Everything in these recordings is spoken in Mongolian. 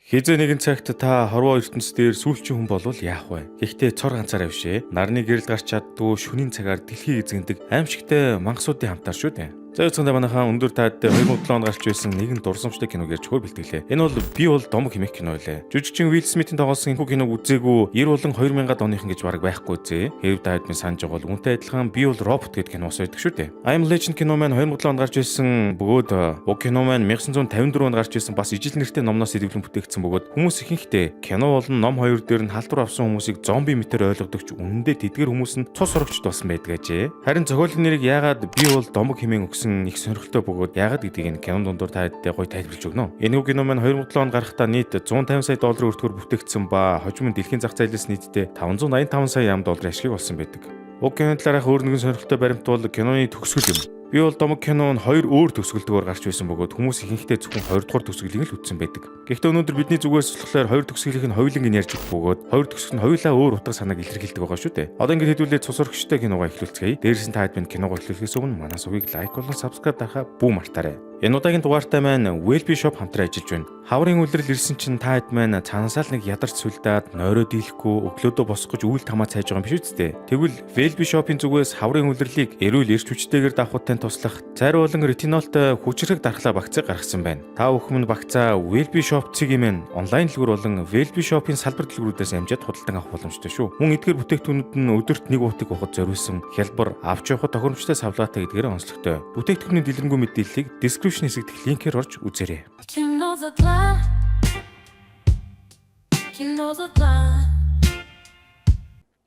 Хизээ нэгэн цагт та хорвоо ертөнц дээр сүүлчийн хүн болвол яах вэ? Гэхдээ цор ганцаараа бишээ. Нарны гэрэл гарч чаддгүй шөнийн цагаар дэлхийг эзэгдэг аимшигтай мангасуудын хамтар шүү дээ. За өцгөндөө манайхаа өндөр таад 2007 онд гарч ирсэн нэгэн дурсамжтай киног ярьж хөр бэлтгэлээ. Энэ бол би бол домог хэмээх кино байлаа. Жүжигчин Уилл Смитийн тоглосон энэхүү киног үзээгүй 90 болон 2000-ад оныхан гэж бараг байхгүй зэ. Хэв таад минь санаж байгаа бол үнтэй адилхан би бол робот гэдэг кино байдаг шүү дээ. I Am Legend кино маань 2007 онд гарч ирсэн бөгөөд уг кино маань 1954 онд гарч ирсэн бас ижил нэртэй номноос сэдвлэн бүтээгдсэн бөгөөд хүмүүс ихэнхдээ кино болон ном хоёр дээр нь халдвар авсан хүмүүсийг зомби мэтэр ойлгодог ч үнэндээ тэдгэр хүмүүс нь цус сурагчд болсон байдаг ажээ. Харин зохиолын нэрийг яагаад би бол домог хэмээн өгсөн их сонирхолтой бөгөөд яагаад гэдгийг энэ кинон дундуур та хэдтэй гоё тайлбарлаж өгнө. Энэ кино маань 2007 онд гарахдаа нийт 150 сая долларын өртгөөр бүтээгдсэн ба хожим нь дэлхийн зах зээлээс нийтдээ 585 сая ам долларын ашиг болсон байдаг. Уг киноны талаарх өөр нэгэн сонирхолтой баримт бол киноны төгсгөл юм. Би бол домог кино нь хоёр өөр төгсгөлдгөөр гарч байсан бөгөөд хүмүүс ихэнхдээ зөвхөн 2 дугаар төгсгөлийг л үзсэн байдаг. Гэхдээ өнөөдөр бидний зүгээс болохоор хоёр төгсгөлийг нь хоёуланг нь ярьж өгөх бөгөөд хоёр төгсгөл нь хоёулаа өөр утга санааг илэрхийлдэг байгаа шүү дээ. Одоо ингэж хэдүүлээ цус урагчтай киногоо эхлүүлцгээе. Дээрээс нь та хэд минь киногоо эхлүүлэхээс өмнө манай сувгийг лайк болон subscribe дарахаа бүү мартаарай. Энэ удаагийн дугаартай маань Wellbe Shop хамтран ажиллаж байна. Хаврын үлрэл ирсэн чинь та хэд маань цаанаасаа л нэг ядарч сүлдаад нойроо дийлэхгүй өглөөдөө босгож үйл тамаа цайж байгаа юм биш үсттэй. Тэгвэл Wellbe Shop-ийн зүгээс хаврын үлрэлийг эрүүл эрч хүчтэйгээр давхуудтай туслах цайр болон ретинолтой хүчрэг дархлаа багцыг гаргасан байна. Та бүхэн багцаа Wellbe Shop цэгийн маань онлайн дэлгүүр болон Wellbe Shop-ийн салбар дэлгүүрүүдээс амжаад худалдан авах боломжтой шүү. Мөн эдгээр бүтээгдэхүүнүүд нь өдөрт нэг уутыг ухад зориулсан хялбар авч явахад тохиромжтой савлаатай гэдгээр онцлогтой. Бүтээгдэхүүний дэлгэрэнгүй мэдээллийг description хэсэгт линкээр орж үзээрэй.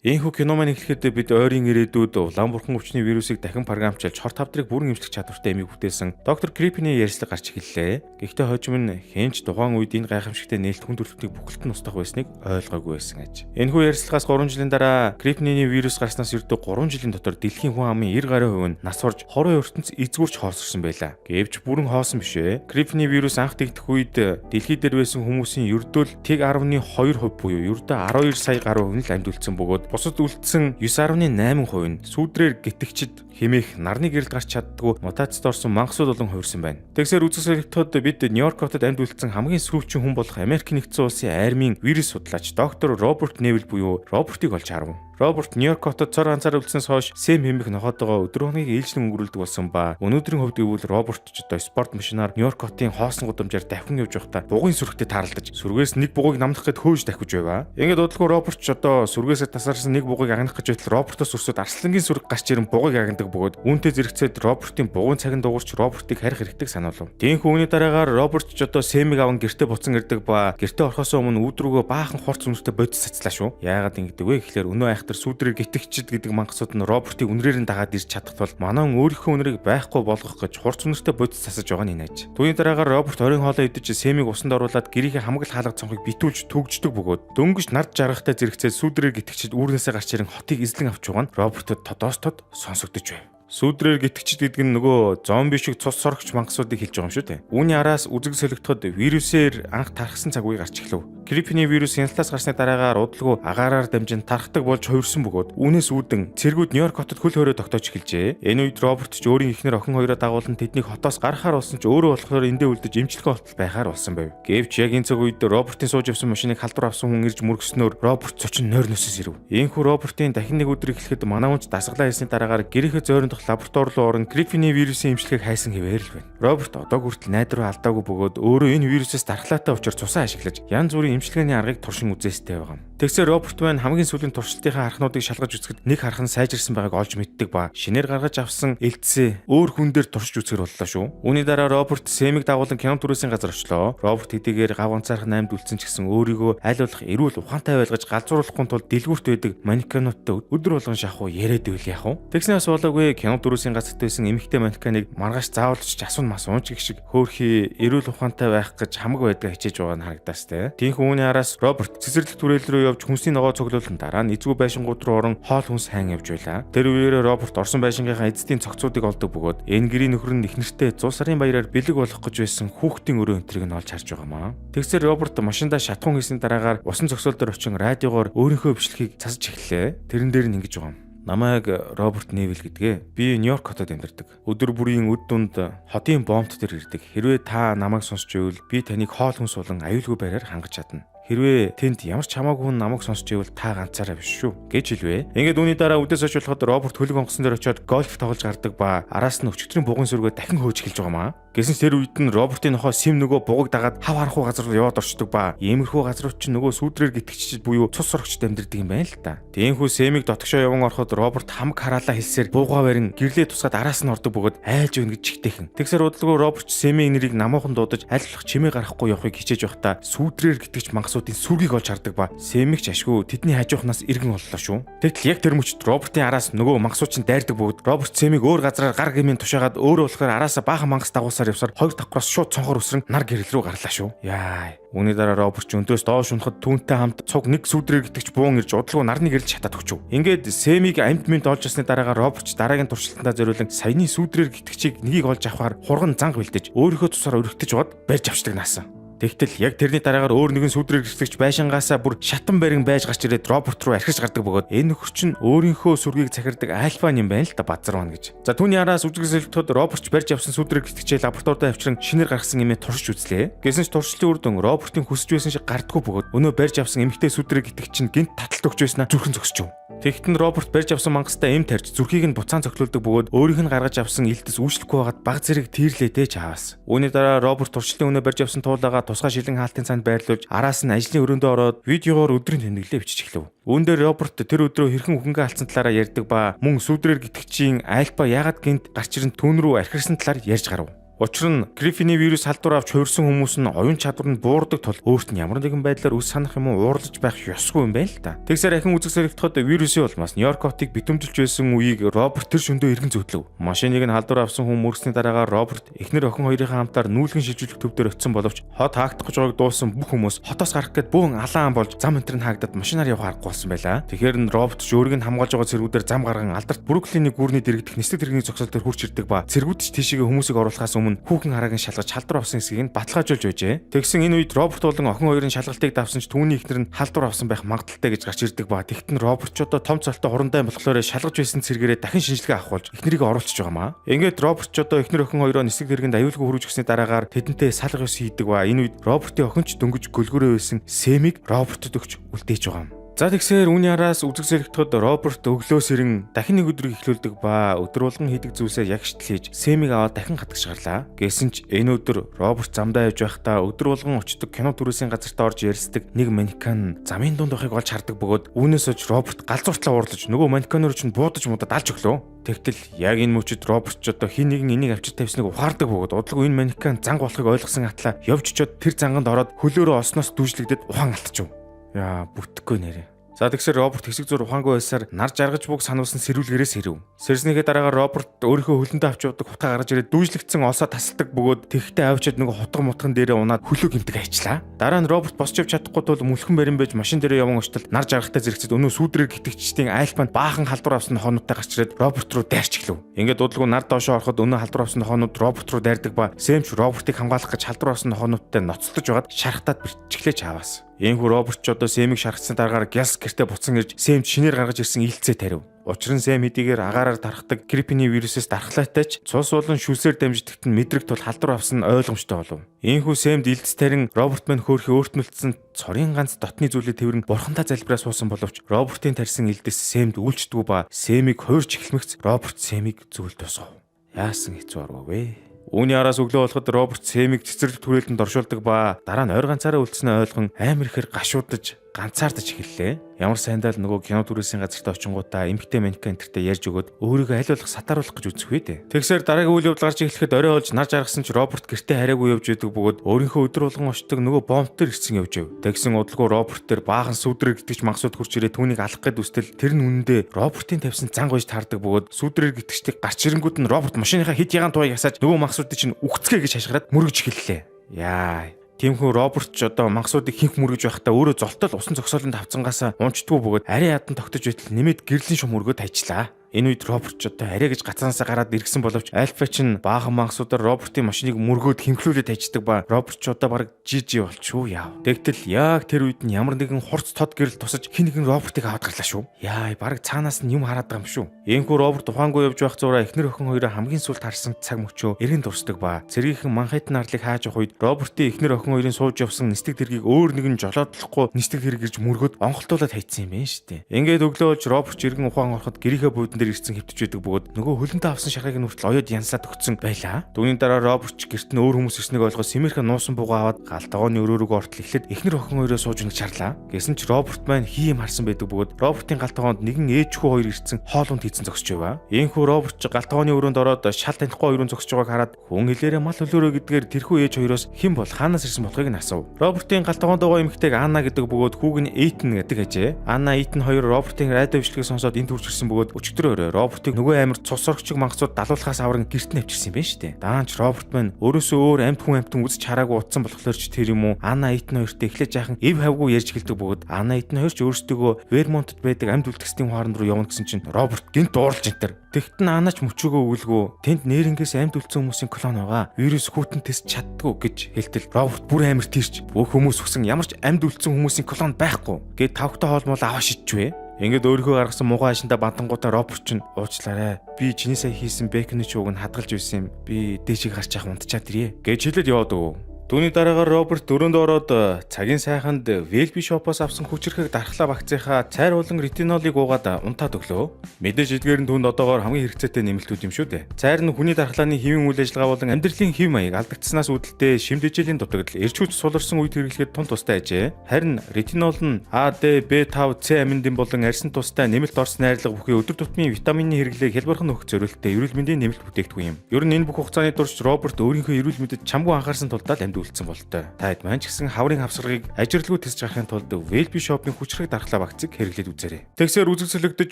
Энэхүү кино маань эхлэхэд бид ойрын ирээдүйд улаан бурхан өвчний вирусыг дахин програмчилж хор тавдрыг бүрэн эмчлэх чадвартай эмийг бүтээсэн доктор Крипний ярьцлага гарч эхэллээ. Гэхдээ хожим нь хэнч тухайн үед энэ гайхамшигтай нээлт хүн төрөлхтнийг бүхэлд нь устгах байсныг ойлгоогүй байсан аж. Энэхүү ярьцлагаас 3 жилийн дараа Крипний вирус гарснаас ердөө 3 жилийн дотор дэлхийн хүн амын 90% нь нас орж хорон ертөнц эзгүрч хоосорсон байлаа. Гэвч бүрэн хоосон биш ээ. Крипний вирус анх тэгдэх үед дэлхий дээр байсан хүмүүсийн ердөө л 1.2% буюу ердөө 12 сая гаруй хүн л амьд үлдсэн бөгөөд бусад үлдсэн 9.8% нь сүүдрээр гитгчид хэмээх нарны гэрэлд гарч чаддгүй мутацид орсон мангасууд болон хувирсан байна. Тэгсээр үзэл солигдоход бид Нью-Йорк хотод амьд үлдсэн хамгийн сүүвчин хүн болох Америк нэгдсэн улсын армийн вирус судлаач доктор Роберт Невил буюу Робертыг олж харав. Роберт Нью-Йорк хотод цор ганцаар үлдсэнээс хойш Сэм хэмээх нохотойгоо өдөр хоногийг ээлжлэн өнгөрүүлдэг болсон ба өнөөдрийн хувьд гэвэл Роберт ч одоо спорт машинаар Нью-Йорк хотын хоосон гудамжаар давхин явж байхдаа бугын сүрэгтэй тааралдаж сүргээс нэг бугыг намдах гэд хөөж давхиж байва. Ингээд удалгүй Роберт ч одоо сүргээс тасарсан нэг бугыг агнах гэж байтал Робертоос өрсөд арслангийн сүрэг гарч ирэн бугыг агнадаг бөгөөд үүнтэй зэрэгцээд Робертын бугын цагийн дуурч Робертыг харих хэрэгтэй санаалав. Тиймээс үүний дараагаар Роберт ч одоо Сэмиг аван гэртээ буцан ирдэг ба гэртээ орохоос өмнө үүдрүүгөө баахан хурц үнэртэй бодис цацлаа шүү. Яагаад ингэдэг вэ гэхээр өнөө айхтар сүудрээр гитгчид гэдэг мангасууд нь Робертыг үнрээр нь дагаад ирж чадах бол манай өөрийнхөө үнрийг байхгүй болгох гэж хурц үнэртэй бодис цасаж байгаа нь нээж. Түүний дараагаар Роберт оройн хоолоо идэж Сэмиг усанд оруулаад гэрийнхээ хамгал хаалга цонхыг битүүлж түгждэг бөгөөд дөнгөж нард жаргахтай зэрэгцээд сүудрээр гитгчид үүрнээсээ гарч ирэн хотыг эзлэн авч байгаа нь Робертод тодоостод сонсогдож байв. Сүудрээр гитгчид гэдэг нь нөгөө зомби шиг цус сорогч мангасуудыг хэлж байгаа юм шүү дээ. Үүний араас үзэг солигдоход вирусээр анх тархсан цаг үе гарч эхлэв. Крипний вирус янзлаас гарсны дараагаар удалгүй агаараар дамжин тархдаг болж хувирсан бөгөөд үүнээс үүдэн цэргүүд Нью-Йорк хотод хөл хорой тогтоож эхэлжээ. Энэ үед Роберт ч өөрийн эхнэр охин хоёроо дагуулan тэднийг хотоос гаргахаар болсон ч өөрөө болохоор эндээ үлдэж эмчилгээ болтол байхаар болсон байв. Гэвч яг энэ цаг үед Робертын сууж явсан машиныг халдвар авсан хүн ирж мөргснөөр Роберт цочин нойр нөсөс ирэв. Иймээс Робертын дахин нэг өдөр эхлэхэд манай хүнч дасгалаа хийсний дараагаар гэрийнхээ зойрон лаборатори руу орон Крипний вирусын эмчилгээг хайсан хэвээр л байна. Роберт одоо хүртэл найд руу алдаагүй бөгөөд өөрөө энэ вирусээс дархлаатай учраас цусаа ашиглаж янз бүрийн эмчилгээний аргыг туршин үзээстэй байгаа юм. Тэгсээр Роберт маань хамгийн сүүлийн туршилтынхаа харахнуудыг шалгаж үзэхэд нэг харах нь сайжирсан байгааг олж мэддэг ба шинээр гаргаж авсан элдсээ өөр хүн дээр туршиж үзэхэр боллоо шүү. Үүний дараа Роберт Сэмиг дагуулan кино түрээсийн газар очлоо. Роберт хэдийгээр гав ганцаархан 8-д үлдсэн ч гэсэн өөрийгөө аль болох эрүүл ухаантай байлгаж галзууруулахгүй тулд дэлгүүрт байдаг манекенуудтай өдөр болгон шахуу яриад байл яах вэ? Тэгснээс болоогүй кино түрээсийн газарт байсан эмэгтэй манекеныг маргааш заавалч асуун масуун ч гэх шиг хөөрхий эрүүл ухаантай байх гэж хамаг байдгаа хичээж байгаа нь харагдаас те. Тиймээс үүний араас Роберт цэцэрлэг түрээлэл рүү явж хүнсний ногоо цуглуулсан дараа нь эзгүй байшингууд руу орон хоол хүнс хайн явж байлаа. Тэр үеэр Роберт орсон байшингийнхаа эзэдийн цогцуудыг олдог бөгөөд энэ гэрийн нөхөр нь ихнэртэй 100 сарын баяраар бэлэг болох гэж байсан хүүхдийн өрөө өнтрийг нь олж харж байгаамаа. Тэгсээр Роберт машиндаа шатхуун хийсний дараагаар усан зөксөл дээр очин радиогоор өөрийнхөө бичлэгийг цасж эхэллээ. Тэрэн дээр нь ингэж байгаа юм. Намайг Роберт Невил гэдгээ. Би Нью-Йорк хотод амьдардаг. Өдөр бүрийн үд дунд хотын бомбт дээр ирдэг. Хэрвээ та намайг сонсч ивэл би таныг хоол хүнс болон аюулгүй байраар хангаж чадна. Хэрвээ тэнд ямар ч хамаагүй хүн намайг сонсч ивэл та ганцаараа биш шүү гэж хэлвэ. Ингээд үүний дараа үдээс хойш болоход Роберт хөлөг онгоцон дээр очиод гольф тоглож гардаг ба араас нь өчигдрийн бугын сүргээ дахин хөөж эхэлж байгаамаа. Гэсэн ч тэр үед нь Робертын нохоо Сим нөгөө бугыг дагаад хав харахгүй газар руу яваад орчдөг ба иймэрхүү газрууд чинь нөгөө сүүдрээр гитгэгчид буюу цус сурагчд амьдардаг юм байна л та. Тиймээс Сэмийг дотгошоо яван ороход Роберт хамаг хараалаа хэлсээр буугаа барин гэрлээ тусгаад араас нь ордог бөгөөд айлж өгнө гэж чигтэйхэн. Тэгсэр удалгүй Роберт Сэмийн нэрийг намуухан дуудаж аль болох чимээ гарахгүй явахыг хичээж байхдаа сүүдрээр гитгэж мангасуудын сүргийг олж хардаг ба Сэмийг ч ашгүй тэдний хажуухнаас иргэн оллоо шүү. Тэгтэл яг тэр мөчд Робертын араас нөгөө мангасууд чинь дайрдаг бөгөөд Роберт Сэмийг өөр газараар гар гэмийн тушаагаад өөрөө болохоор араасаа баахан мангас дагуулсаар явсаар хоёр давхраас шууд цонхоор өсрөн нар гэрэл рүү гарлаа шүү. Яа. Үүний дараа Роберт ч өндөөс доош унахад түүнтэй хамт цуг нэг сүдрээр гитгэж буун ирж удалгүй нарны гэрэл шатаад өгчв. Ингээд Сэмийг амьд мэд олж авсны дараагаар Роберт дараагийн туршилтандаа зориулан саяны сүдрээр гитгэгчийг нёгийг олж авахаар хурган занг бэлдэж өөрийнхөө тусаар өргөтөж бод барьж авчдаг наасан. Тэгтэл яг тэрний дараагаар өөр нэгэн сүдрээр гитгэгч байшингаасаа бүр шатан барин байж гарч ирээд Роберт руу архиж гардаг бөгөөд энэ нөхөр чинь өөрийнхөө сүргийг захирдаг альфа юм байна л да базарван гэж. За түүний араас үзэгсэлтүүд Роберт барьж авсан сүдрээр гитгэгчээ лабораторид авчран шинээр гаргасан юмээ туршиж үзлээ. Гэсэн ч туршилтын үр дүн Робертын хүсэж байсан шиг гардггүй бөгөөд өнөө барьж авсан эмэгтэй сүдрээр гитгэгч нь гинт таталт өгч байснаа зүрхэн зогсчихв. Тэгэхдээ Роберт барьж авсан мангастаа эм тарьж зүрхийг нь буцаан цохилуулдаг бөгөөд өөрийнх нь гаргаж авсан элдэс үйлчлэхгүй байгаад баг зэрэг тийрлээтэй чаавас. Үүний дараа Роберт туршилтын өнөө барьж авсан туулаагаа тусгай шилэн хаалтын цаанд байрлуулж араас нь ажлын өрөөндөө ороод видеогоор өдрийн тэмдэглэлээ бичиж эхлэв. Үүн дээр Роберт тэр өдрөө хэрхэн үхэнгээ алдсан талаараа ярьдаг ба мөн сүдрээр гитгэгчийн альфа яагаад гинт гарч ирэн түүн рүү архирсан талаар ярьж гарав. Учир нь Гриффины вирус халдвар авч хувирсан хүмүүс нь оюун чадвар нь буурдаг тул өөрт нь ямар нэгэн байдлаар үс санах юм уу уурлаж байх ёсгүй юм байна л да. Тэгсээр ахин үзэг сэрэгдэхэд вирусын улмаас Нью-Йорк хотыг битэмжилж байсан үеийг Роберт тэр шөндөө иргэн зөдлөв. Машиныг нь халдвар авсан хүн мөрсний дараагаар Роберт эхнэр охин хоёрын хамтаар нүүлгэн шилжүүлэх төв дээр очисон боловч хот хаагдах гэж байгааг дууссан бүх хүмүүс хотоос гарах гээд бөөн алаан болж зам энтер нь хаагдаад машинаар явах аргагүй болсон байлаа. Тэгэхээр нь Роберт ч өөрийг нь хамгаалж байгаа цэргүүдээр зам гарган алдарт Бруклиний гүрний дэрэгдэх нислэг тэрэгний зогсоол дээр хурж ирдэг ба цэргүүд ч тийшээ хүмүүсийг оруулахаас өмнө хүүхэн харааг нь шалгаж халдвар авсан хэсгийг нь баталгаажуулж байжээ. Тэгсэн энэ үед Роберт болон охин хоёрын шалгалтыг давсан ч түүний эхнэр нь халдвар авсан байх магадaltaй гэж гарч ирдэг ба тэгтэн Роберт ч одоо том цолтой хурандтай болохоор шалгаж байсан цэргээрээ дахин шинжилгээ авах болж эхнэрийг оруулчихж байгаамаа. Ингээд Роберт ч одоо эхнэр охин хоёроо нислэг тэргэнд аюулгүй хүрэж өгсөний дараагаар тэдэнтэй салга ёс хийдэг ба энэ үед Робертын охин ч дөнгөж гөлгөрөө байсан Сэмийг Робертод өгч үлдээж байгаа юм. За тэгсээр үүний араас үзэг сэрэгдэхэд Роберт өглөөс ирэн дахин нэг өдрийг эхлүүлдэг ба өдөр болгон хийдэг зүйлсээ ягштал хийж Сэмийг аваад дахин хатгаж гарлаа. Гэсэн ч энэ өдөр Роберт замдаа явж байхдаа өдөр болгон очдог кино түрээсийн газартаа орж ярьцдаг нэг манекен замын дунд байхыг олж хардаг бөгөөд үүнээс оч Роберт галзууртлаа уурлаж нөгөө манекеноор чинь буудаж муудад алж өглөө. Тэгтэл яг энэ мөчид Роберт ч одоо хин нэгэн энийг авчир тавьсныг ухаардаг бөгөөд удалгүй энэ манекен занг болохыг ойлгосон атлаа явж очиод тэр занганд ороод хөлөөрөө осноос дүүжлэгдээд ухаан алтчихв. Яа бүтгэхгүй нэрээ. За тэгсэр Роберт хэсэг зур ухаангүй байсаар нар жаргаж буг сануулсан сэрүүлгээрээс ирэв. Сэрснийхээ дараагаар Роберт өөрийнхөө хөлөндөө авч явдаг хутгаа гаргаж ирээд дүүжлэгдсэн олсоо тасалдаг бөгөөд тэгтээ авчиад нөгөө хутга мутган дээрээ унаад хөлөө гэмтэг хайчлаа. Дараа нь Роберт босч явж чадахгүй тул мүлхэн барин байж машин дээрээ явсан очтол нар жаргахтай зэрэгцэд өнөө сүдрээр гитгэгчдийн айлпанд баахан халдвар авсан хоонуудтай гарч ирээд Роберт руу дайрч эхлэв. Ингээд удалгүй нар доошоо ороход өнөө халдвар авсан хоонууд Роберт руу дайрдаг ба Сэмч Робертыг хамгаалах гэж халдвар авсан хоонуудтай ноцтолж байгаад шархтаад бэрчглээч аваас. Иймхүү Роберт ч одоо Сэмийг шаргацсан дараагаар гяс гэртээ буцсан ирж Сэмч шинээр гаргаж ирсэн илцээ тарив. Учир нь Сэм хэдийгээр агаараар тархдаг Гриппины вирусээс дархлаатай ч цус болон шүлсээр дамждагт нь мэдрэг тул халдвар авсан ойлгомжтой болов. Иймхүү Сэмд илдэс тарин Роберт мань хөөрхи өөртнөлдсөн цорын ганц дотны зүйлээ тэрэн бурхантай залбираа суусан боловч Робертын тарьсан илдэс Сэмд үйлчдэггүй ба Сэмийг хуурч эхлэмэгц Роберт Сэмийг зүйл тусав. Яасан хэцүү арга вэ? Үүний араас өглөө болоход Роберт Сэмийг цэцэрлэг түрээлтэнд оршуулдаг ба дараа нь ойр ганцаараа үлдснээ ойлгон амар ихээр гашуудаж ганцаардаж эхэллээ. Ямар сайндаа л нөгөө кино түрээсийн газарт очингуудаа эмгтэй манекен энтертэй ярьж өгөөд өөрийгөө аль болох сатааруулах гэж үзэх вэ дээ. Тэгсээр дараагийн үйл явдал гарч эхлэхэд орой олж нар жаргасан ч Роберт гэртээ хараагүй явж идэг бөгөөд өөрийнхөө өдөр болгон очдог нөгөө бомб дээр ирсэн явж ив. Тэгсэн удалгүй Роберт дээр баахан сүдрээр гитгэж мангасууд хурч ирээ түүнийг алах гээд үстэл тэр нь үнэндээ Робертын тавьсан занг байж таардаг бөгөөд сүдрээр гитгэжтийг гарч ирэнгүүт нь Роберт машиныхаа хэд ягаан туяг ясааж нөгөө мангасуудыг чинь үгцгээ гэж хашгираад мөргөж эхэллээ. Яа. Тиймхүү Роберт ч одоо мангасуудыг хинх мөргөж байхдаа өөрөө золтол усан зогсоолонд тавцангаас унчдгүй бөгөөд ари ядан тогтож байтал нэмээд гэрлийн шум мөргөд хайчлаа. Энэ үед Роберт ч одоо арай гэж гацаанасаа гараад иргсэн боловч Альфа ч баахан мангасуудаар Робертын машиныг мөргөөд хэмхлүүлээд хайчдаг ба Роберт ч одоо бараг жижи болчихоо яав. Тэгтэл яг тэр үед нь ямар нэгэн хурц тод гэрэл тусаж хин нэгэн Робертыг аваад гарлаа шүү. Яа, бараг цаанаас нь юм хараад байгаа юм шүү. Иймхүү Роберт ухаангүй явж байх зураа эхнэр охин хоёроо хамгийн сүүлд харсан цаг мөчөө эргэн дурсдаг ба цэргийнхэн Манхэттен арлыг хааж явах үед Робертын эхнэр охин хоёрын сууж явсан нисдэг тэргийг өөр нэгэн жолоодлохгүй нисдэг тэрэг ирж мөргөд онголтуулаад хайцсан юм байна шүү дээ. Ингээд өглөөж Роберт иргэн ухаан ороход гэрийнхээ буудан дээр ирсэн хэвтэж байдаг бөгөөд нөгөө хөлөнтэй авсан шахыг нүртэл оёод янсаад өгсөн байлаа. Түүний дараа Роберт гэрт нь өөр хүмүүс ирснийг ойлгож Симерхэн нуусан буугаа аваад галтгооны өрөөрөөгөө ортол эхлээд эхнэр охин хоёроо сууж өгнө шаарлаа. Гэсэн ч Роберт маань хийм харсан байдаг бөгөөд Робертын галтгоонд нэгэн ээжхүү хоёр ирсэн хоолунд хийцэн зогсож байв. Иймхүү Роберт ч галтгооны өрөөнд ороод шал танихгүй хоёрын зогсож байгааг хараад хүн хэлээрээ мал хөлөөрөө гэдгээр тэрхүү ээж хоёроос хэн бол хаанаас ирсэн болохыг нь асуув. Робертын галтгоонд байгаа эмэгтэйг Анна гэдэг бөгөөд хүүг нь Эйтэн гэдэг ажээ. Анна Эйтэн хоёр Робертын радио бичлэгийг сонсоод энд хүрч ирсэн бөгөөд өчигдрөөрөө Робертыг нөгөө амир цус орогчиг мангасууд далуулахаас авран гэрт нь авчирсан юм байна шүү дээ. Даанч Роберт маань өөрөөсөө өөр амьд хүн үзэж хараагүй утсан болохоор ч тэр юм уу Анна Эйтэн хоёрт эхлээд жаахан эв хавгүй ярьж эхэлдэг бөгөөд Анна Эйтэн хоёр ч өөрсдөө Вермонтод байдаг амьд үлдэхсдийн хооронд руу явна гэсэн чинь Роберт гинт дуурлж энтер. Тэгт нь Анна ч мөчөөгөө өгөлгөө тэнд нээрэнгээс амьд үлдсэн хүмүүсийн клон байгаа. Вирус хүүтэн тест чаддгүй гэж хэлтэл Роберт бүр амир тэрч бүх хүмүүс өгсөн ямар ч амьд үлдсэн хүмүүсийн клон байхгүй. Гэт тавхтай хоолмол аваа шидчихвэ. Ингээд өөрийнхөө гаргасан муухай ашинда бантангуудаа Роберт ч уучлаарай. Би чиний сая хийсэн бэконы чууг нь хадгалж байсан юм. Би дээшийг гарч яах унтчаад ирье гэж хэлээд яваад өг. Түүний дараагаар Роберт дөрөнд ороод цагийн сайханд Велби шопоос авсан хүчирхэг дархлаа вакцийнхаа цайр болон ретинолыг уугаад унтаад өглөө. Мэдээж эдгээр нь түүнд одоогоор хамгийн хэрэгцээтэй нэмэлтүүд юм шүү дээ. Цайр нь хүний дархлааны хэвийн үйл ажиллагаа болон амьдралын хэв маяг алдагдсанаас үүдэлтэй шимт дэжээлийн дутагдал, эрч хүч суларсан үед хэрэглэхэд тун тустай ажээ. Харин ретинол нь А, Д, В5, С аминдин болон арьсан тустай нэмэлт орс найрлага бүхий өдөр тутмын витамины хэрэглээг хялбархан өгөх зорилттой эрүүл мэндийн нэмэлт бүтээгдэхүүн юм. Ер нь энэ бүх хугацааны турш Роберт өөрийнхөө эрүүл мэндэд чамгүй анхаарсан тулдаа үлдсэн болтой. Таад маань ч гэсэн хаврын хавсаргыг ажирлгүй тэсж гарахын тулд Велби шопын хүчрэг дархлаа вакцыг хэрэглээд үзээрэй. Тэгсээр үзэгсэлэгдэж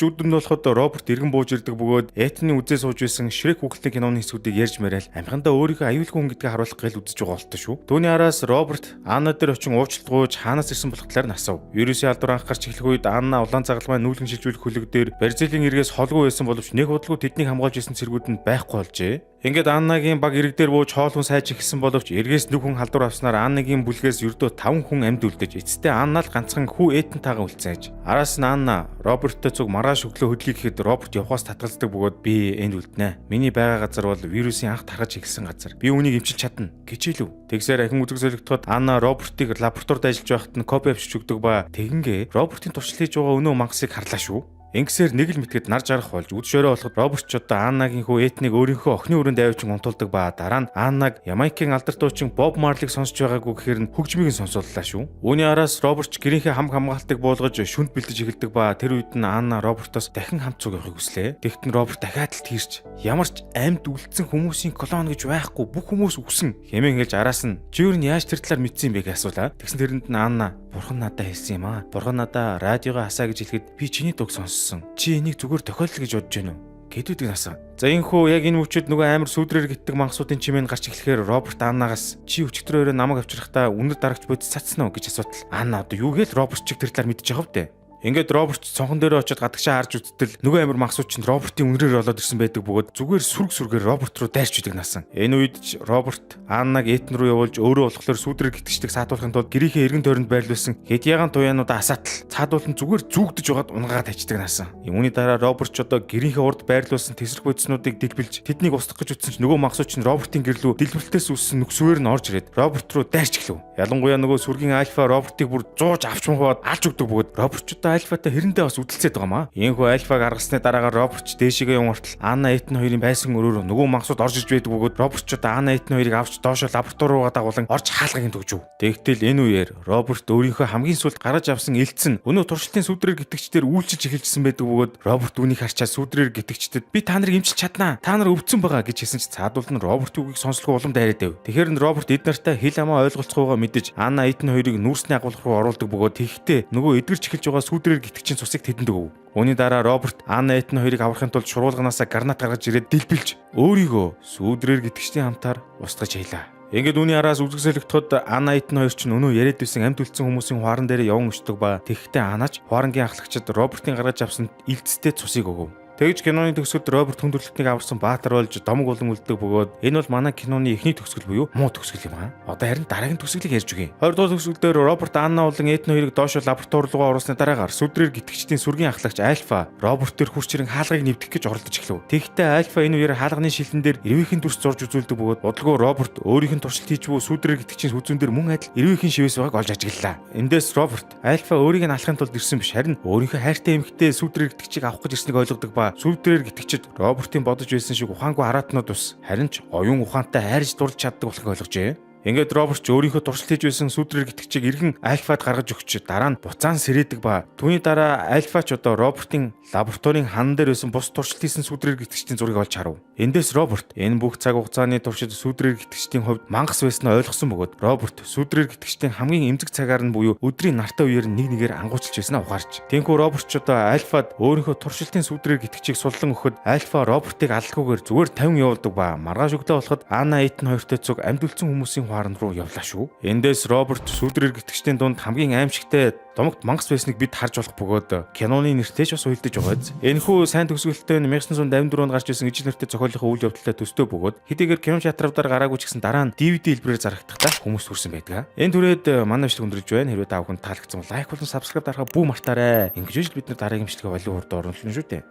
үдэнд болоход Роберт эргэн бууж ирдэг бөгөөд Этны үзээ сууж байсан Шрек хүүхэлдэйн киноны хэсгүүдийг ярьж мараал амхандаа өөрийнхөө аюулгүй хүн гэдгийг харуулах гээл үзэж байгаа болтой шүү. Түүний араас Роберт Анна дээр очин уучлалгууж хаанаас ирсэн болох талаар насав. Вирусын алдар анх гарч эхлэх үед Анна улаан загалмай нүүлгэн шилжүүлэх хөлөг дээр Барзилийн эргээс холгүй байсан боловч нэг удалгүй тэднийг хамгаалж исэн цэргүүд нь байхгүй болжээ. Ингээд Аннагийн баг ирэг дээр бууж хоол хүн сайж ихсэн боловч эргээс нэг хүн халдвар авснаар Аннагийн бүлгээс ердөө 5 хүн амьд үлдэж эцэстээ Анна л ганцхан хүү Этентайгаа үлдсэж. Араас нь Анна Роберттой цуг маргааш өглөө хөдлөгийг гэхэд Роберт явхаас татгалздаг бөгөөд би энд үлднэ. Миний байгаа газар бол вирусын анх тархаж эхэлсэн газар. Би үүнийг эмчилж чадна гэж хэлв. Тэгсээр ахин үзэг солигдоход Анна Робертыг лабораторид ажиллаж байхад нь копи авчиж өгдөг ба тэгингээ Робертын туршил хийж байгаа өнөө мангасыг харлаа шүү. Ингэсээр нэг л мэтгэд нар жарах болж үдшөөрөө болоход Роберт ч одоо Аннагийн хүү Этнийг өөрийнхөө охины өрөөнд авчин унтуулдаг ба дараа нь Аннаг Ямайкийн алдар дуучин Боб Марлиг сонсч байгаагүй гэхээр нь хөгжмийг нь сонсууллаа шүү. Үүний араас Роберт ч гэрийнхээ хам хамгаалтыг буулгаж шүнд бэлдэж эхэлдэг ба тэр үед нь Анна Робертоос дахин хамт цуг явахыг хүслээ. Тэгт нь Роберт дахиад л тийрч ямар ч амьд үлдсэн хүмүүсийн клон гэж байхгүй бүх хүмүүс үгсэн хэмээн хэлж араас нь чи юу нь яаж тэр талаар мэдсэн юм бэ гэж асуулаа. Тэгсэн тэрэнд нь Анна бурхан надад хэлсэн юм аа. Бурхан надаа радиогоо хасаа гэж хэлэхэд би чиний дуг сонссон. Чи энийг зүгээр тохиолдол гэж бодож байна уу? Гэдүүдэг насаа. За энэхүү яг энэ мөчөд нөгөө амар сүудрээр гитдэг мангасуудын чимээн гарч эхлэхээр Роберт Аннагаас чи өчигдрөөрөө намайг авчрахдаа үнэр дарагч бодис цацсан уу гэж асуудал. Анна одоо юу гээл Роберт чиг тэр талаар мэдчих явав дээ. Ингээд Роберт цонхон дээр очиод гадагшаа харж үзтэл нөгөө амир махсууд чинь Робертын үнрээр олоод ирсэн байдаг бөгөөд зүгээр сүргээр Роберт руу дайрч идэг насан. Энэ үед ч Роберт Аннаг Этэн рүү явуулж өөрөө болохоор сүудрээр гитгчдэг саадуулахын тулд гэрийнхээ эргэн тойронд байрлуулсан хэдиягаан туяануудаа асаатал цаадуулан зүгээр зүгдэж байгаад унгаад тачдаг насан. Үүний дараа Роберт ч одоо гэрийнхээ урд байрлуулсан тесрэг бодиснуудыг дэлбэлж тэднийг устгах гэж утсан ч нөгөө махсууд чинь Робертын гэр рүү дэлбэлтээс үссэн нүксвээр нь орж ирээд Роберт руу дайрч эхлэв. Ялангуяа нөгөө сүргийн Альфа Робертыг бүр зууж авч мухаад алж өгдөг бөгөөд Роберт ч Альфатай хэрэндээ бас үдэлцээд байгаамаа. Иймхүү Альфаг гаргасны дараагаар Роберт дээшигээ явмартал Анна Этэн хоёрын байсан өрөөрөө нөгөө мангасууд орж иж байдаг бөгөөд Роберт ч одоо Анна Этэн хоёрыг авч доошо лаборатори руугаа дагуулan орж хаалгыг төгжөв. Тэгтэл энэ үеэр Роберт өөрийнхөө хамгийн сүүлд гаргаж авсан элцэн өнөө туршилтын сүдрээр гитгчдэр үйлчилж эхэлжсэн байдаг бөгөөд Роберт үүнийг харчаад сүдрээр гитгчдэд би та нарыг эмчилж чаднаа. Та нар өвдсөн байгаа гэж хэлсэн ч цаадуул нь Робертийн үгийг сонслох улам дайраад байв. Тэгэхээр нь Роберт эд нартай хэл амаа ойлголцохгүйгээ мэдэж Анна Этэн хоёрыг нүүрсний агуулга руу оруулдаг бөгөөд тэгхдээ нөгөө эдгэрч эхэлж байгаа сүдрээр гитгчийн цусыг тэдэнд өгөв. Үүний дараа Роберт Анна Этэн хоёрыг аврахын тулд шуруулганаасаа гранат гаргаж ирээд дэлбэлж өөрийгөө сүдрээр гитгчдийн хамтаар устгаж хаялаа. Ингээд үүний араас үзэгсэлэгдэхэд Анна Этэн хоёр ч өнөө яриад байсан амьд үлдсэн хүмүүсийн хуаран дээр яван өчтөг ба тэгхдээ Анаач хуарангийн ахлагчид Робертын гаргаж авсан элцтэй цусыг өгөв. Тэгж киноны төгсгөлд Роберт хүндрэлтнийг аварсан баатар болж домог болон үлддэг бөгөөд энэ бол манай киноны эхний төгсгөл буюу муу төгсгөл юм аа. Одоо харин дараагийн төгсгөлийг ярьж өгье. 20 дугаар төгсгөл дээр Роберт Анна болон Этhan хоёрыг доош лаборатори руугаа оруулсны дараагаар сүдрээр гитгэгчдийн сүргийн ахлагч Альфа Роберт төр хурц чирэн хаалгыг нэвдэх гэж оролдож эхлэв. Тэгэхдээ Альфа энэ үеэр хаалганы шилэн дээр эрвээхийн дүрс зурж үзүүлдэг бөгөөд бодлого Роберт өөрийнх нь туршилт хийж буй сүдрээр гитгэгчийн хүзүүн дээр мөн адил эрвээхийн шивээс байгааг олж ажиглалаа. Эндээс Роберт Альфа өөрийг нь алахын тулд ирсэн биш харин өөрийнхөө хайртай эмэгтэй сүдрээр гитгэгчийг авах гэж ирснийг ойлгодог ба сүдрээр гитгэгчид Робертын бодож байсан шиг ухаангүй араатнууд ус харин ч оюун ухаантай хайрж дурлж чаддаг болохыг ойлгожээ. Ингээд Роберт ч өөрийнхөө туршилт хийж байсан сүдрээр гитгэгчийг эргэн Альфад гаргаж өгч дараа нь буцаан сэрээдэг ба түүний дараа Альфа ч одоо Робертын лабораторийн хан дээр байсан бус туршилт хийсэн сүдрээр гитгэгчдийн зургийг олж харав. Эндээс Роберт энэ бүх цаг хугацааны туршид сүдрээр гитгэгчдийн хувьд мангас байснаа ойлгосон бөгөөд Роберт сүдрээр гитгэгчдийн хамгийн эмзэг цагаар нь буюу өдрийн нартай үеэр нэг нэгээр ангуучилж байснаа ухаарч. Тиймээс Роберт ч одоо Альфад өөрийнхөө туршилтын сүдрээр гитгэгчийг суллан өгөхөд Альфа Робертыг алалгүйгээр зүгээр 50 явуулдаг ба маргааш өглөө болоход Анна Этhan хоёртой цуг амьд үлдсэн хүмүүсийн хооронд руу явлаа шүү. Эндээс Роберт сүдрээр гитгэгчдийн дунд хамгийн аимшигтай домогт мангас байсныг бид харж болох бөгөөд киноны нэртэй ч бас уйлдэж байгаа биз. Энэхүү сайн төгсгөлтэй 1984 онд гарч ирсэн ижил нэртэй зохиолынхоо үйл явдалтай төстэй бөгөөд хэдийгээр кино театруудаар гараагүй ч гэсэн дараа нь DVD хэлбэрээр зарагдахтаа хүмүүс хүрсэн байдаг. Энэ түрээд манай бичлэг өндөрлөж байна. Хэрвээ та бүхэнд таалагдсан бол лайк болон subscribe дарахаа бүү мартаарай. Ингэж л бид нар дараагийн бичлэгээ болон урд оруулах нь шүү дээ.